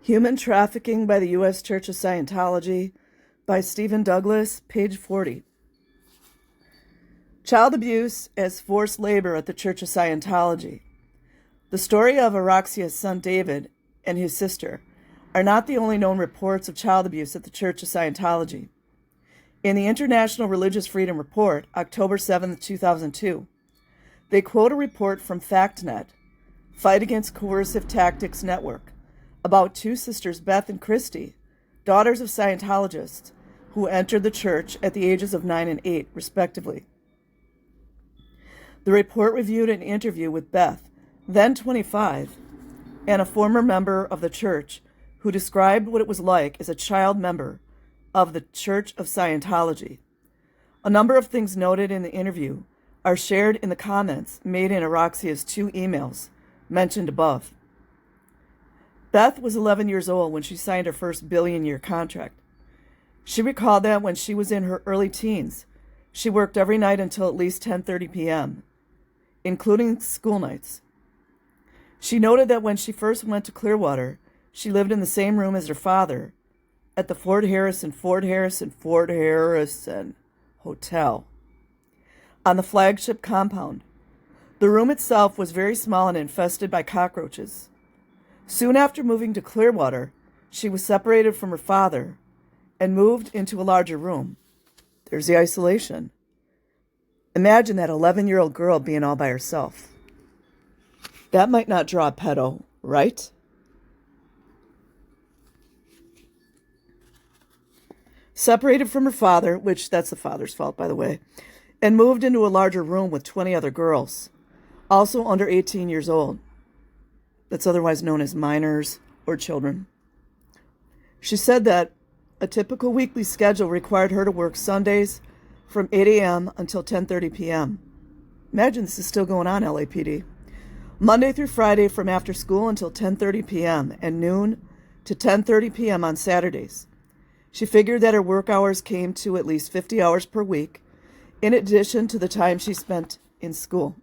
Human Trafficking by the U.S. Church of Scientology by Stephen Douglas, page 40. Child abuse as forced labor at the Church of Scientology. The story of Araxia's son David and his sister are not the only known reports of child abuse at the Church of Scientology. In the International Religious Freedom Report, October 7, 2002, they quote a report from FactNet, Fight Against Coercive Tactics Network, about two sisters, Beth and Christy, daughters of Scientologists, who entered the church at the ages of 9 and 8, respectively. The report reviewed an interview with Beth, then 25, and a former member of the church who described what it was like as a child member of the Church of Scientology. A number of things noted in the interview are shared in the comments made in Araxia's 2 emails mentioned above. Beth was 11 years old when she signed her first billion-year contract. She recalled that when she was in her early teens, she worked every night until at least 10:30 p.m., including school nights. She noted that when she first went to Clearwater, she lived in the same room as her father at the Fort Harrison Hotel on the flagship compound. The room itself was very small and infested by cockroaches. Soon after moving to Clearwater, she was separated from her father and moved into a larger room. There's the isolation. Imagine that 11-year-old girl being all by herself. That might not draw a pedo, right? Separated from her father, which that's the father's fault, by the way, and moved into a larger room with 20 other girls, also under 18 years old. That's otherwise known as minors or children. She said that a typical weekly schedule required her to work Sundays from 8 a.m. until 10:30 p.m. Imagine this is still going on, LAPD. Monday through Friday from after school until 10:30 p.m. and noon to 10:30 p.m. on Saturdays. She figured that her work hours came to at least 50 hours per week, in addition to the time she spent in school.